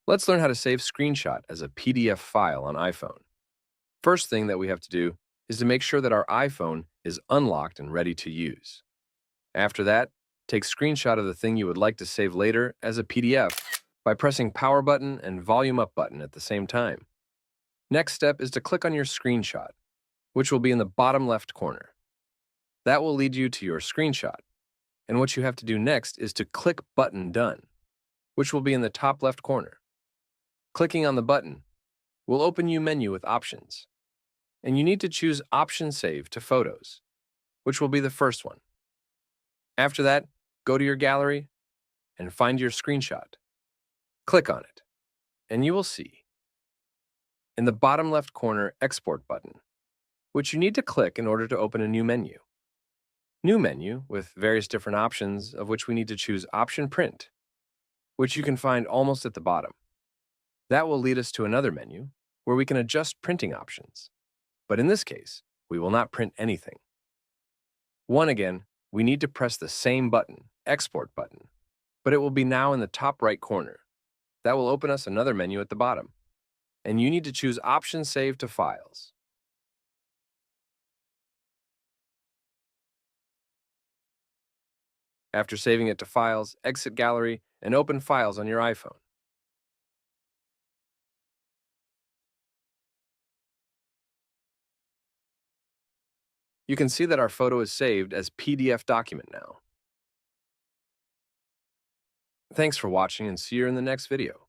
Let's learn how to save screenshot as a PDF file on iPhone. First thing that we have to do is to make sure that our iPhone is unlocked and ready to use. After that, take screenshot of the thing you would like to save later as a PDF by pressing power button and volume up button at the same time. Next step is to click on your screenshot, which will be in the bottom left corner. That will lead you to your screenshot, and what you have to do next is to click button done, which will be in the top left corner. Clicking on the button will open you menu with options, and you need to choose Option Save to Photos, which will be the first one. After that, go to your gallery and find your screenshot. Click on it, and you will see in the bottom left corner Export button, which you need to click in order to open a new menu. New menu with various different options, of which we need to choose Option Print, which you can find almost at the bottom. That will lead us to another menu where we can adjust printing options. But in this case, we will not print anything. Again, we need to press the same button, Export button, but it will be now in the top right corner. That will open us another menu at the bottom, and you need to choose Option Save to Files. After saving it to Files, exit Gallery and open Files on your iPhone. You can see that our photo is saved as PDF document now. Thanks for watching and see you in the next video.